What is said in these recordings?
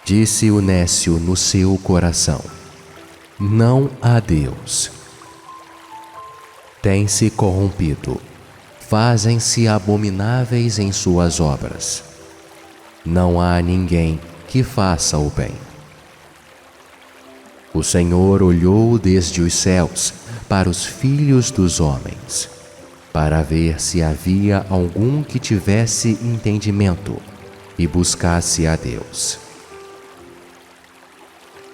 Disse o nécio no seu coração: não há Deus. Tem-se corrompido, fazem-se abomináveis em suas obras. Não há ninguém que faça o bem. O Senhor olhou desde os céus para os filhos dos homens, para ver se havia algum que tivesse entendimento e buscasse a Deus.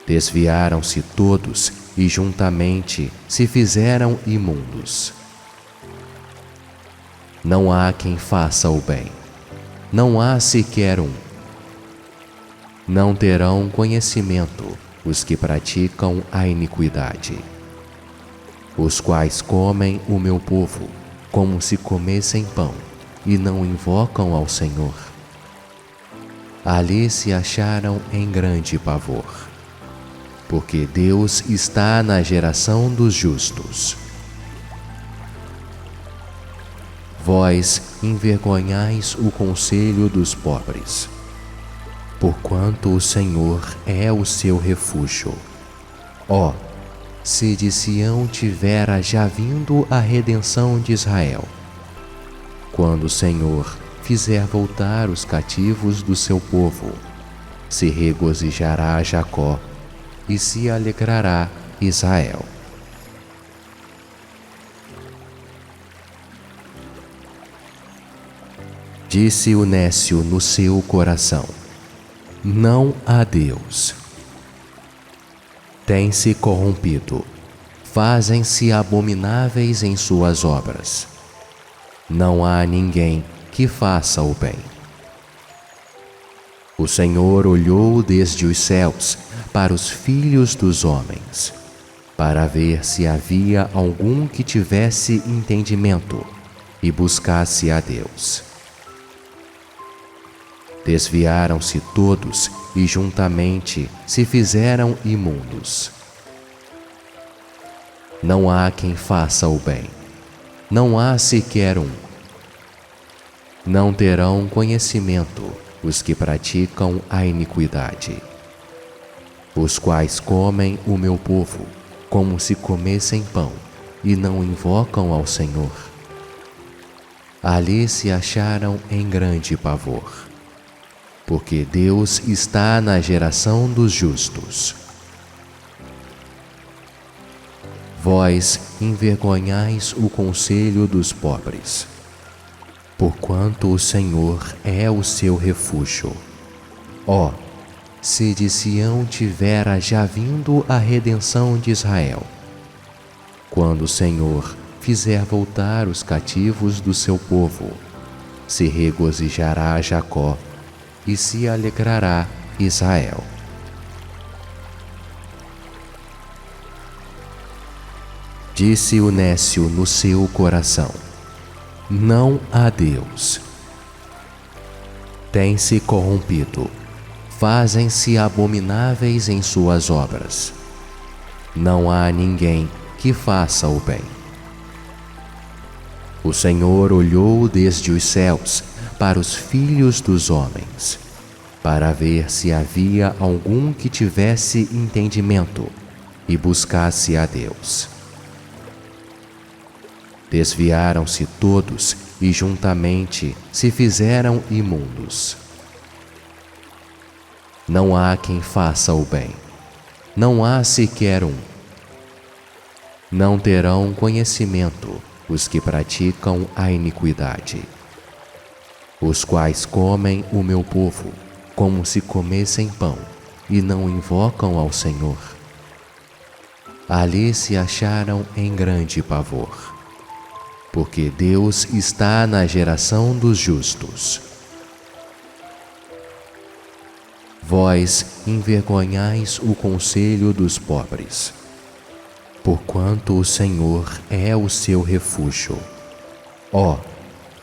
Desviaram-se todos e juntamente se fizeram imundos. Não há quem faça o bem, não há sequer um. Não terão conhecimento os que praticam a iniquidade, os quais comem o meu povo como se comessem pão e não invocam ao Senhor. Ali se acharam em grande pavor, porque Deus está na geração dos justos. Vós envergonhais o conselho dos pobres, porquanto o Senhor é o seu refúgio. Ó, se de Sião tivera já vindo a redenção de Israel, quando o Senhor fizer voltar os cativos do seu povo, se regozijará Jacó e se alegrará Israel. Disse o nécio no seu coração: não há Deus. Tem-se corrompido, fazem-se abomináveis em suas obras. Não há ninguém que faça o bem. O Senhor olhou desde os céus para os filhos dos homens, para ver se havia algum que tivesse entendimento e buscasse a Deus. Desviaram-se todos e juntamente se fizeram imundos. Não há quem faça o bem, não há sequer um. Não terão conhecimento os que praticam a iniquidade, os quais comem o meu povo como se comessem pão e não invocam ao Senhor. Ali se acharam em grande pavor, porque Deus está na geração dos justos. Vós envergonhais o conselho dos pobres, porquanto o Senhor é o seu refúgio. Ó, se de Sião tivera já vindo a redenção de Israel, quando o Senhor fizer voltar os cativos do seu povo, se regozijará Jacó e se alegrará Israel. Disse o nécio no seu coração: não há Deus. Tem-se corrompido, fazem-se abomináveis em suas obras. Não há ninguém que faça o bem. O Senhor olhou desde os céus para os filhos dos homens, para ver se havia algum que tivesse entendimento e buscasse a Deus. Desviaram-se todos e juntamente se fizeram imundos. Não há quem faça o bem, não há sequer um. Não terão conhecimento os que praticam a iniquidade, os quais comem o meu povo como se comessem pão e não invocam ao Senhor. Ali se acharam em grande pavor, porque Deus está na geração dos justos. Vós envergonhais o conselho dos pobres, porquanto o Senhor é o seu refúgio. Ó,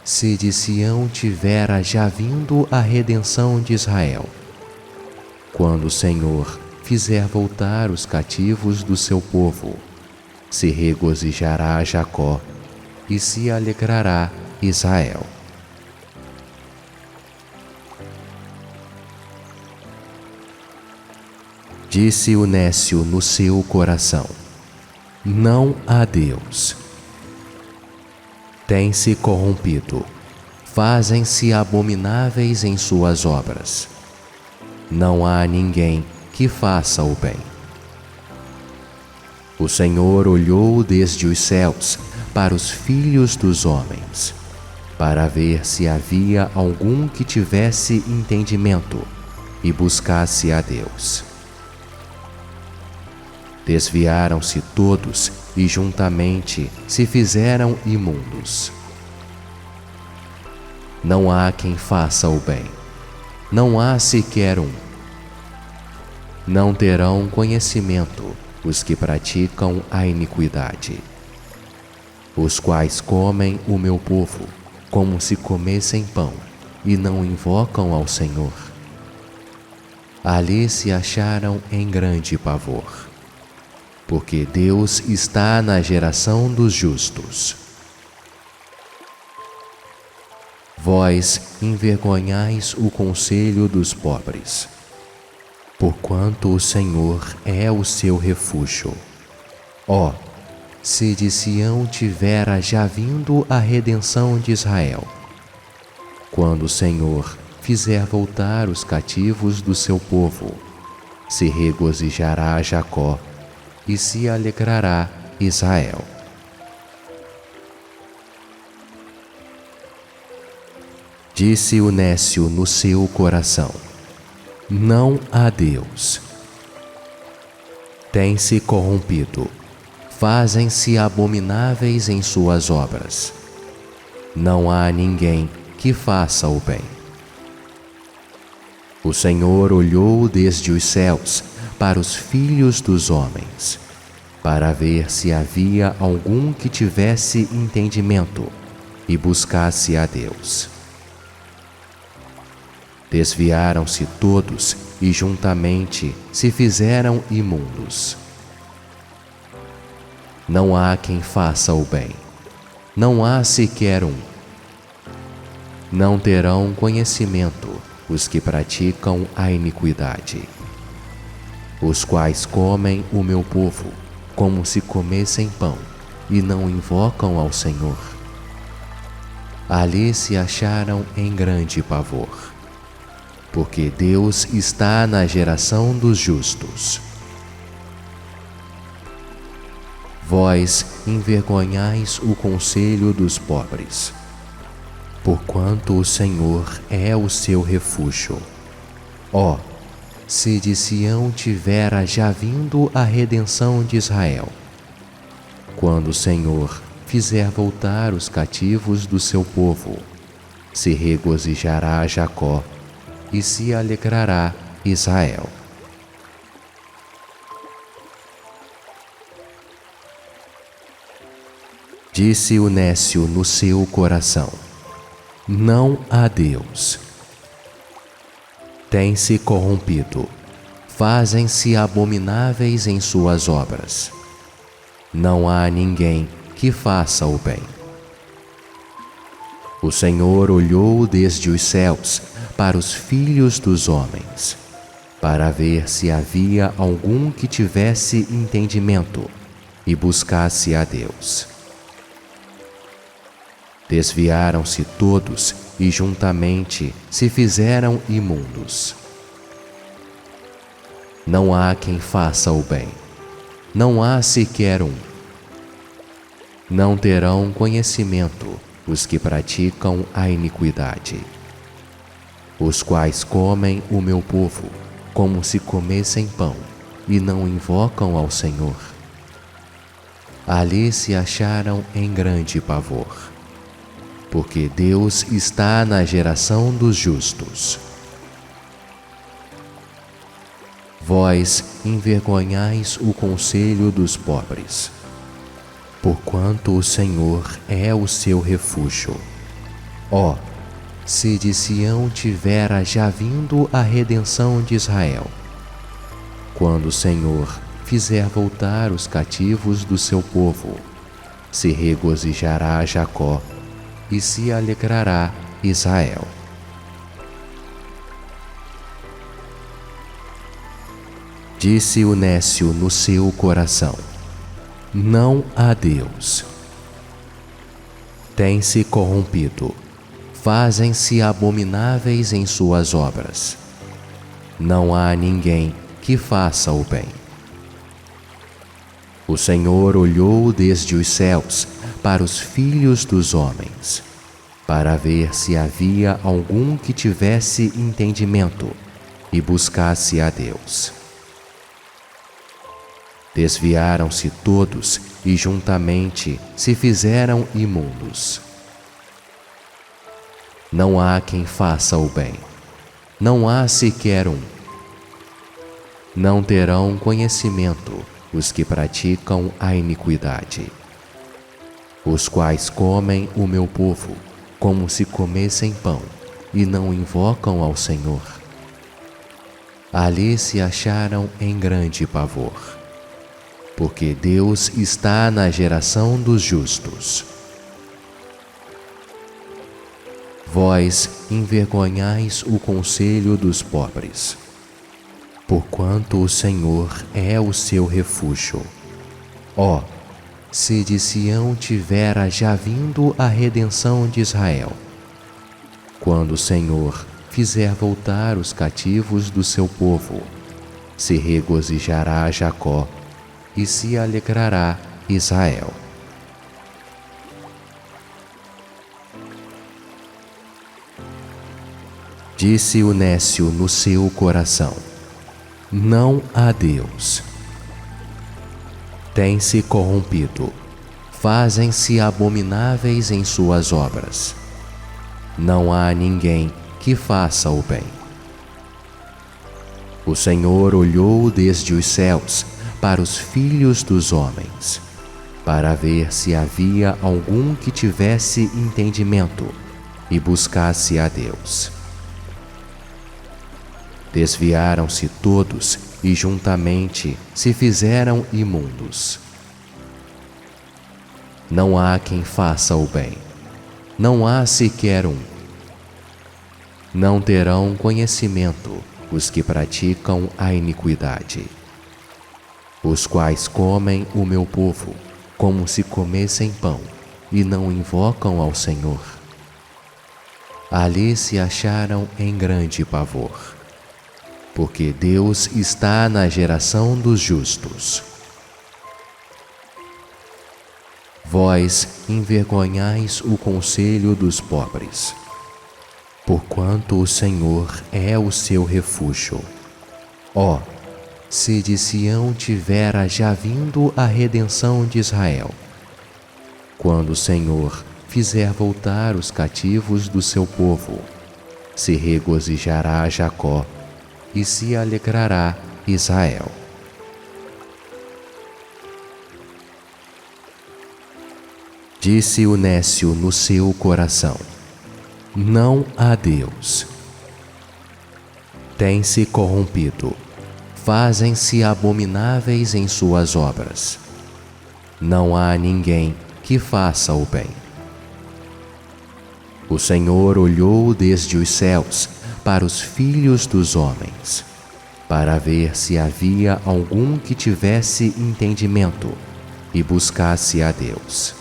se de Sião tivera já vindo a redenção de Israel, quando o Senhor fizer voltar os cativos do seu povo, se regozijará Jacó e se alegrará Israel. Disse o nécio no seu coração: não há Deus. Tem-se corrompido, fazem-se abomináveis em suas obras. Não há ninguém que faça o bem. O Senhor olhou desde os céus para os filhos dos homens, para ver se havia algum que tivesse entendimento e buscasse a Deus. Desviaram-se todos e juntamente se fizeram imundos. Não há quem faça o bem, não há sequer um. Não terão conhecimento os que praticam a iniquidade, os quais comem o meu povo como se comessem pão e não invocam ao Senhor. Ali se acharam em grande pavor, porque Deus está na geração dos justos. Vós envergonhais o conselho dos pobres, porquanto o Senhor é o seu refúgio. Ó, se de Sião tivera já vindo a redenção de Israel, quando o Senhor fizer voltar os cativos do seu povo, se regozijará Jacó e se alegrará Israel. Disse o nécio no seu coração: não há Deus. Tem-se corrompido, fazem-se abomináveis em suas obras. Não há ninguém que faça o bem. O Senhor olhou desde os céus para os filhos dos homens, para ver se havia algum que tivesse entendimento e buscasse a Deus. Desviaram-se todos e juntamente se fizeram imundos. Não há quem faça o bem, não há sequer um. Não terão conhecimento os que praticam a iniquidade, os quais comem o meu povo como se comessem pão e não invocam ao Senhor. Ali se acharam em grande pavor, porque Deus está na geração dos justos. Vós envergonhais o conselho dos pobres, porquanto o Senhor é o seu refúgio. Ó, se de Sião tivera já vindo a redenção de Israel, quando o Senhor fizer voltar os cativos do seu povo, se regozijará Jacó e se alegrará Israel. Disse o nécio no seu coração: não há Deus. Tem-se corrompido, fazem-se abomináveis em suas obras. Não há ninguém que faça o bem. O Senhor olhou desde os céus para os filhos dos homens, para ver se havia algum que tivesse entendimento e buscasse a Deus. Desviaram-se todos e juntamente se fizeram imundos. Não há quem faça o bem, não há sequer um. Não terão conhecimento os que praticam a iniquidade, os quais comem o meu povo como se comessem pão e não invocam ao Senhor. Ali se acharam em grande pavor, porque Deus está na geração dos justos. Vós envergonhais o conselho dos pobres, porquanto o Senhor é o seu refúgio. Ó, se de Sião tivera já vindo a redenção de Israel, quando o Senhor fizer voltar os cativos do seu povo, se regozijará Jacó e se alegrará Israel. Disse o nécio no seu coração: não há Deus. Tem-se corrompido, fazem-se abomináveis em suas obras. Não há ninguém que faça o bem. O Senhor olhou desde os céus para os filhos dos homens, para ver se havia algum que tivesse entendimento e buscasse a Deus. Desviaram-se todos e juntamente se fizeram imundos. Não há quem faça o bem, não há sequer um. Não terão conhecimento os que praticam a iniquidade, os quais comem o meu povo como se comessem pão e não invocam ao Senhor. Ali se acharam em grande pavor, porque Deus está na geração dos justos. Vós envergonhais o conselho dos pobres, porquanto o Senhor é o seu refúgio. Ó, se de Sião tivera já vindo a redenção de Israel, quando o Senhor fizer voltar os cativos do seu povo, se regozijará Jacó e se alegrará Israel. Disse o nécio no seu coração: não há Deus. Tem-se corrompido, fazem-se abomináveis em suas obras. Não há ninguém que faça o bem. O Senhor olhou desde os céus para os filhos dos homens, para ver se havia algum que tivesse entendimento e buscasse a Deus. Desviaram-se todos e juntamente se fizeram imundos. Não há quem faça o bem, não há sequer um. Não terão conhecimento os que praticam a iniquidade, os quais comem o meu povo como se comessem pão e não invocam ao Senhor. Ali se acharam em grande pavor, porque Deus está na geração dos justos. Vós envergonhais o conselho dos pobres, porquanto o Senhor é o seu refúgio. Ó, se de Sião tivera já vindo a redenção de Israel, quando o Senhor fizer voltar os cativos do seu povo, se regozijará Jacó e se alegrará Israel. Disse o nécio no seu coração: não há Deus. Tem-se corrompido, fazem-se abomináveis em suas obras. Não há ninguém que faça o bem. O Senhor olhou desde os céus para os filhos dos homens, para ver se havia algum que tivesse entendimento e buscasse a Deus.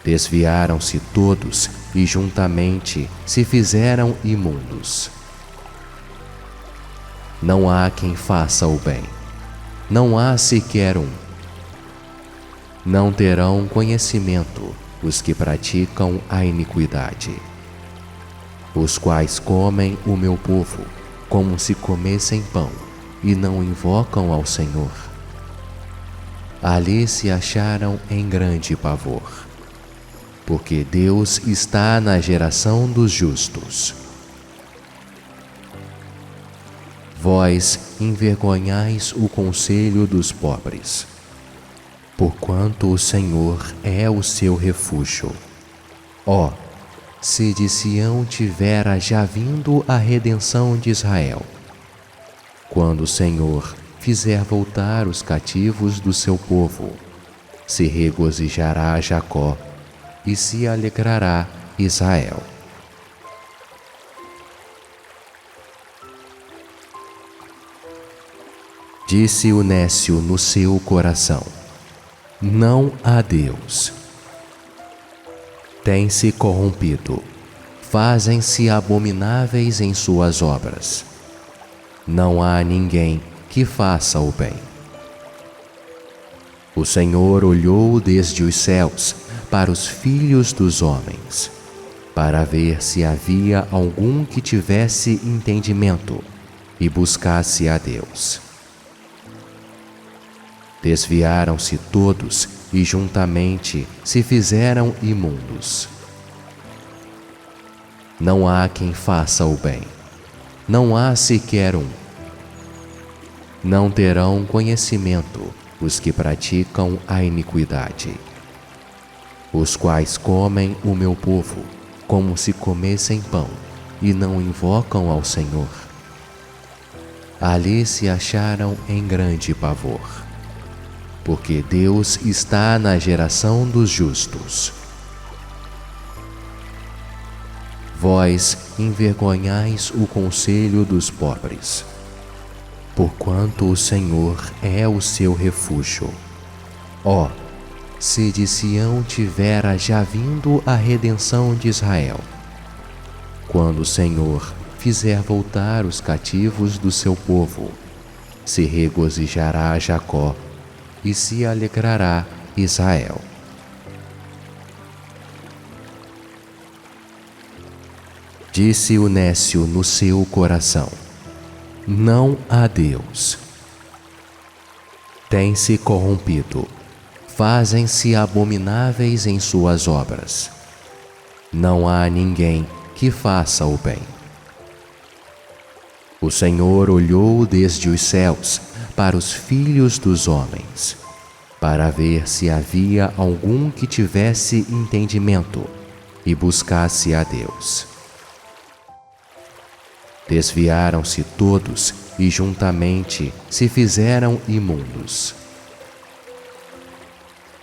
Desviaram-se todos e juntamente se fizeram imundos. Não há quem faça o bem, não há sequer um. Não terão conhecimento os que praticam a iniquidade, os quais comem o meu povo como se comessem pão e não invocam ao Senhor. Ali se acharam em grande pavor, porque Deus está na geração dos justos. Vós envergonhais o conselho dos pobres, porquanto o Senhor é o seu refúgio. Ó, se de Sião tivera já vindo a redenção de Israel, quando o Senhor fizer voltar os cativos do seu povo, se regozijará Jacó e se alegrará Israel. Disse o nécio no seu coração: não há Deus. Tem-se corrompido, fazem-se abomináveis em suas obras. Não há ninguém que faça o bem. O Senhor olhou desde os céus para os filhos dos homens, para ver se havia algum que tivesse entendimento e buscasse a Deus. Desviaram-se todos e juntamente se fizeram imundos. Não há quem faça o bem, não há sequer um. Não terão conhecimento os que praticam a iniquidade, os quais comem o meu povo como se comessem pão e não invocam ao Senhor. Ali se acharam em grande pavor, porque Deus está na geração dos justos. Vós envergonhais o conselho dos pobres, porquanto o Senhor é o seu refúgio. Ó, se de Sião tivera já vindo a redenção de Israel, quando o Senhor fizer voltar os cativos do seu povo, se regozijará Jacó e se alegrará Israel. Disse o nécio no seu coração: não há Deus. Tem-se corrompido, fazem-se abomináveis em suas obras. Não há ninguém que faça o bem. O Senhor olhou desde os céus para os filhos dos homens, para ver se havia algum que tivesse entendimento e buscasse a Deus. Desviaram-se todos e juntamente se fizeram imundos.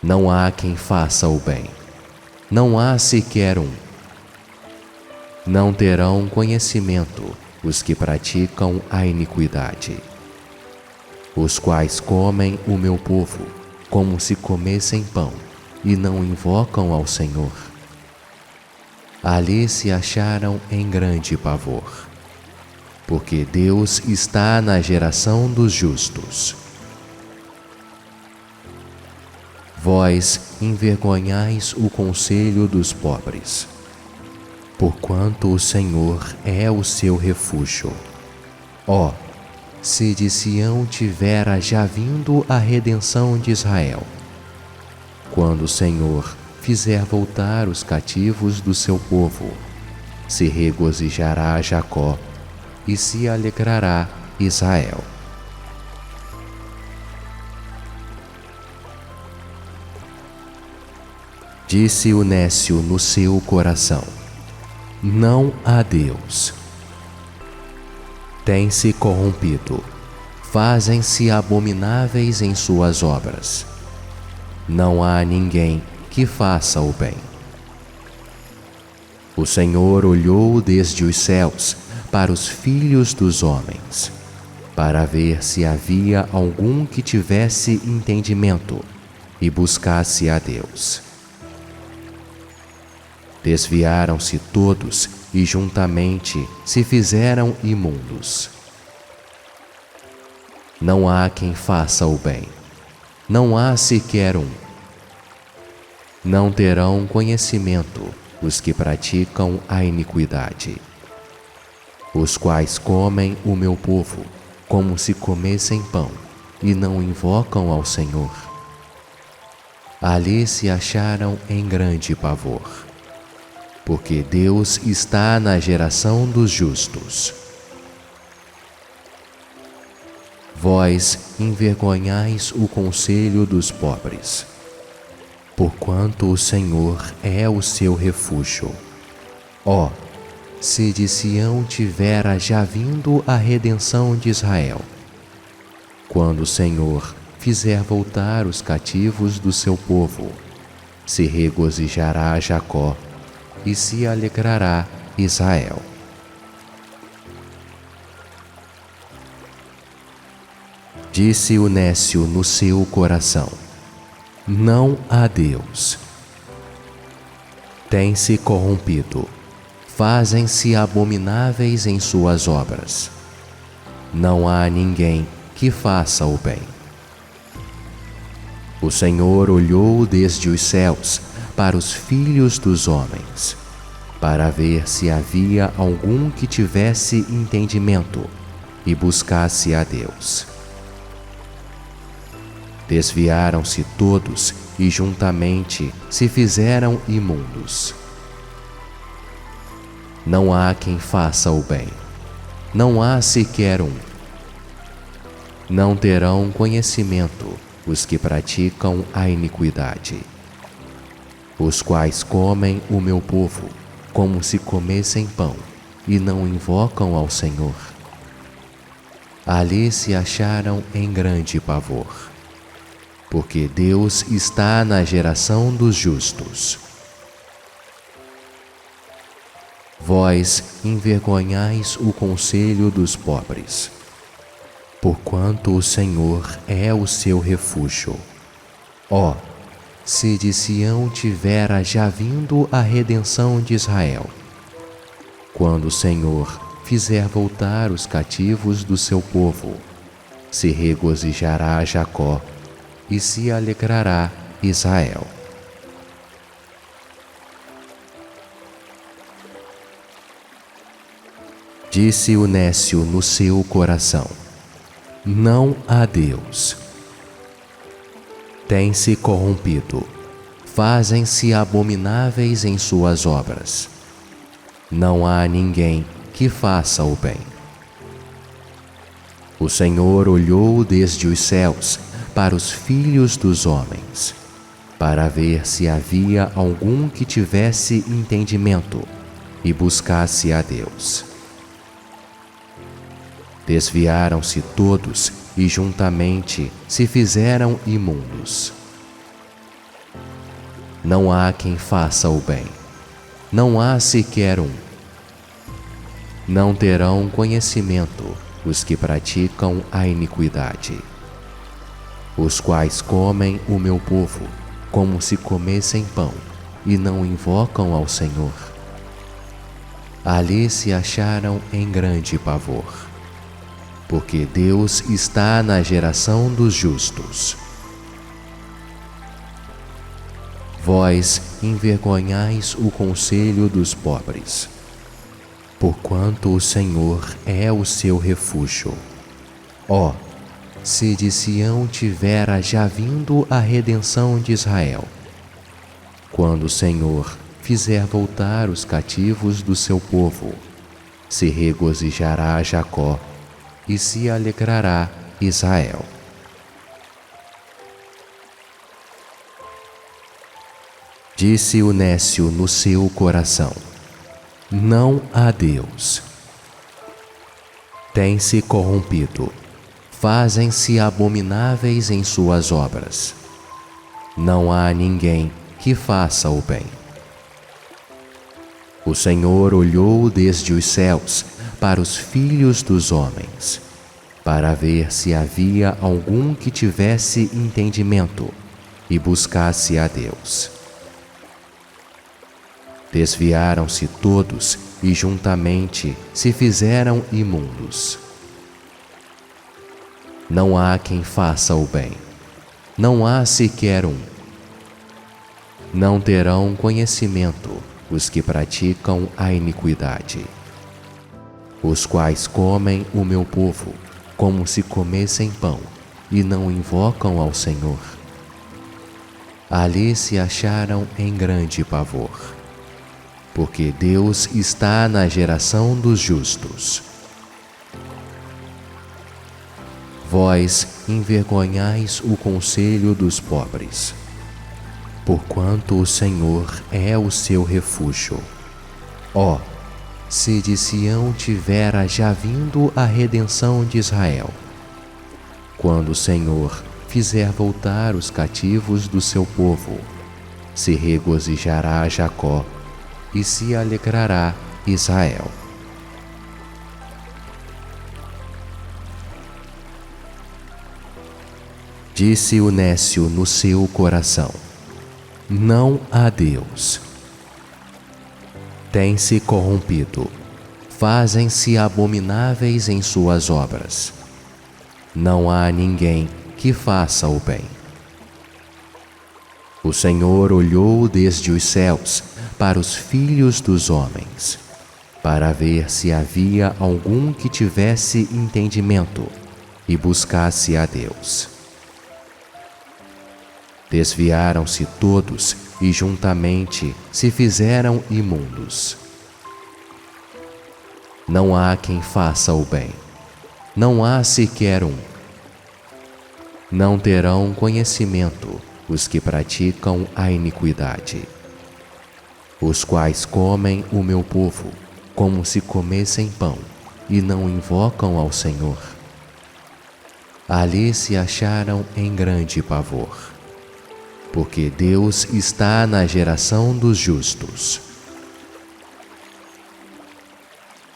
Não há quem faça o bem, não há sequer um. Não terão conhecimento os que praticam a iniquidade, os quais comem o meu povo como se comessem pão e não invocam ao Senhor. Ali se acharam em grande pavor, porque Deus está na geração dos justos. Vós envergonhais o conselho dos pobres, porquanto o Senhor é o seu refúgio. Ó, se de Sião tivera já vindo a redenção de Israel, quando o Senhor fizer voltar os cativos do seu povo, se regozijará Jacó e se alegrará Israel. Disse o nécio no seu coração: não há Deus. Tem-se corrompido, fazem-se abomináveis em suas obras. Não há ninguém que faça o bem. O Senhor olhou desde os céus para os filhos dos homens, para ver se havia algum que tivesse entendimento e buscasse a Deus. Desviaram-se todos e juntamente se fizeram imundos. Não há quem faça o bem, não há sequer um. Não terão conhecimento os que praticam a iniquidade, os quais comem o meu povo como se comessem pão e não invocam ao Senhor. Ali se acharam em grande pavor, porque Deus está na geração dos justos. Vós envergonhais o conselho dos pobres, porquanto o Senhor é o seu refúgio. Ó, se de Sião tivera já vindo a redenção de Israel, quando o Senhor fizer voltar os cativos do seu povo, se regozijará Jacó e se alegrará Israel. Disse o nécio no seu coração: não há Deus. Tem-se corrompido, fazem-se abomináveis em suas obras. Não há ninguém que faça o bem. O Senhor olhou desde os céus para os filhos dos homens, para ver se havia algum que tivesse entendimento e buscasse a Deus. Desviaram-se todos e juntamente se fizeram imundos. Não há quem faça o bem, não há sequer um. Não terão conhecimento os que praticam a iniquidade, os quais comem o meu povo como se comessem pão e não invocam ao Senhor. Ali se acharam em grande pavor, porque Deus está na geração dos justos. Vós envergonhais o conselho dos pobres, porquanto o Senhor é o seu refúgio. Ó, se de Sião tivera já vindo a redenção de Israel, quando o Senhor fizer voltar os cativos do seu povo, se regozijará Jacó e se alegrará Israel. Disse o nécio no seu coração: não há Deus. Tem-se corrompido, fazem-se abomináveis em suas obras. Não há ninguém que faça o bem. O Senhor olhou desde os céus para os filhos dos homens, para ver se havia algum que tivesse entendimento e buscasse a Deus. Desviaram-se todos e juntamente se fizeram imundos. Não há quem faça o bem, não há sequer um. Não terão conhecimento os que praticam a iniquidade, os quais comem o meu povo como se comessem pão e não invocam ao Senhor. Ali se acharam em grande pavor, porque Deus está na geração dos justos. Vós envergonhais o conselho dos pobres, porquanto o Senhor é o seu refúgio. Ó, se de Sião tivera já vindo a redenção de Israel, quando o Senhor fizer voltar os cativos do seu povo, se regozijará Jacó e se alegrará Israel. Disse o nécio no seu coração: não há Deus. Tem-se corrompido, fazem-se abomináveis em suas obras. Não há ninguém que faça o bem. O Senhor olhou desde os céus para os filhos dos homens, para ver se havia algum que tivesse entendimento e buscasse a Deus. Desviaram-se todos e juntamente se fizeram imundos. Não há quem faça o bem, não há sequer um. Não terão conhecimento os que praticam a iniquidade, os quais comem o meu povo como se comessem pão e não invocam ao Senhor. Ali se acharam em grande pavor, porque Deus está na geração dos justos. Vós envergonhais o conselho dos pobres, porquanto o Senhor é o seu refúgio. Ó, se de Sião tivera já vindo a redenção de Israel, quando o Senhor fizer voltar os cativos do seu povo, se regozijará Jacó e se alegrará Israel. Disse o nécio no seu coração: não há Deus. Tem-se corrompido, fazem-se abomináveis em suas obras. Não há ninguém que faça o bem. O Senhor olhou desde os céus para os filhos dos homens, para ver se havia algum que tivesse entendimento e buscasse a Deus. Desviaram-se todos e juntamente se fizeram imundos. Não há quem faça o bem, não há sequer um. Não terão conhecimento os que praticam a iniquidade, os quais comem o meu povo como se comessem pão e não invocam ao Senhor. Ali se acharam em grande pavor, porque Deus está na geração dos justos.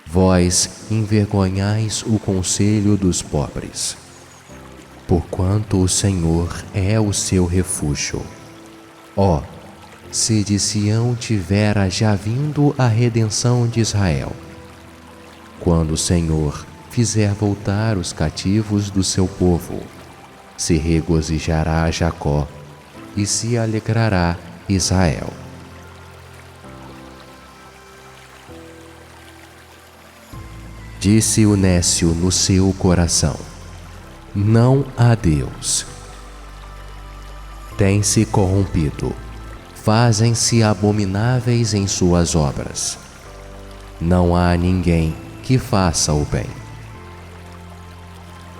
Vós envergonhais o conselho dos pobres, porquanto o Senhor é o seu refúgio. Ó, se de Sião tivera já vindo a redenção de Israel, quando o Senhor fizer voltar os cativos do seu povo, se regozijará Jacó e se alegrará Israel. Disse o nécio no seu coração: não há Deus. Tem-se corrompido, fazem-se abomináveis em suas obras. Não há ninguém que faça o bem.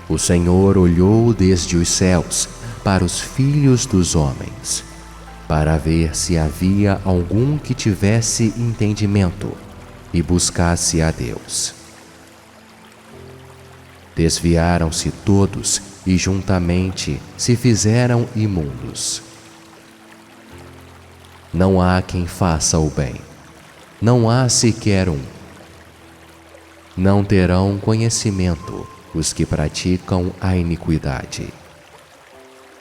O Senhor olhou desde os céus para os filhos dos homens, para ver se havia algum que tivesse entendimento e buscasse a Deus. Desviaram-se todos e juntamente se fizeram imundos. Não há quem faça o bem, não há sequer um. Não terão conhecimento os que praticam a iniquidade,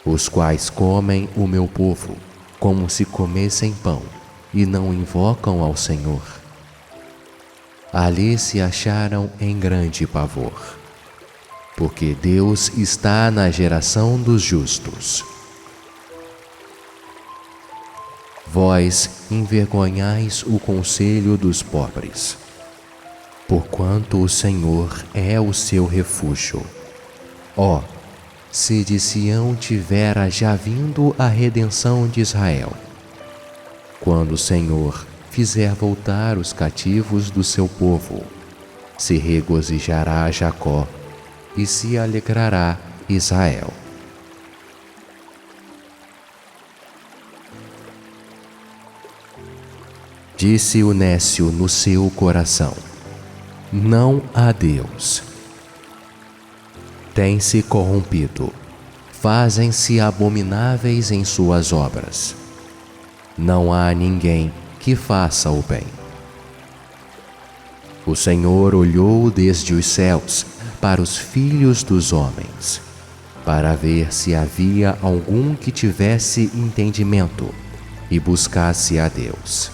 os quais comem o meu povo como se comessem pão e não invocam ao Senhor. Ali se acharam em grande pavor, porque Deus está na geração dos justos. Vós envergonhais o conselho dos pobres, porquanto o Senhor é o seu refúgio. Ó, se de Sião tivera já vindo a redenção de Israel, quando o Senhor fizer voltar os cativos do seu povo, se regozijará Jacó e se alegrará Israel. Disse o nécio no seu coração: não há Deus. Tem-se corrompido, fazem-se abomináveis em suas obras. Não há ninguém que faça o bem. O Senhor olhou desde os céus para os filhos dos homens, para ver se havia algum que tivesse entendimento e buscasse a Deus.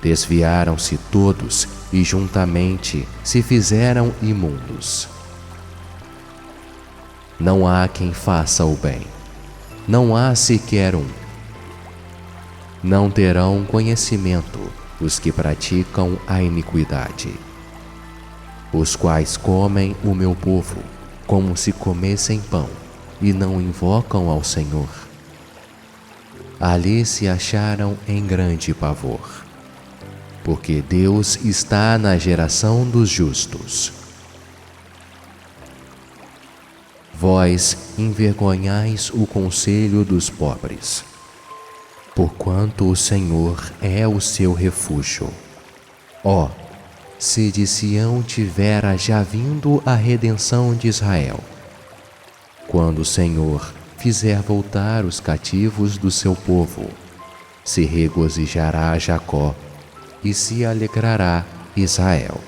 Desviaram-se todos e juntamente se fizeram imundos. Não há quem faça o bem, não há sequer um. Não terão conhecimento os que praticam a iniquidade, os quais comem o meu povo como se comessem pão e não invocam ao Senhor. Ali se acharam em grande pavor, porque Deus está na geração dos justos. Vós envergonhais o conselho dos pobres, porquanto o Senhor é o seu refúgio. Ó, se de Sião tivera já vindo a redenção de Israel, quando o Senhor fizer voltar os cativos do seu povo, se regozijará Jacó e se alegrará Israel.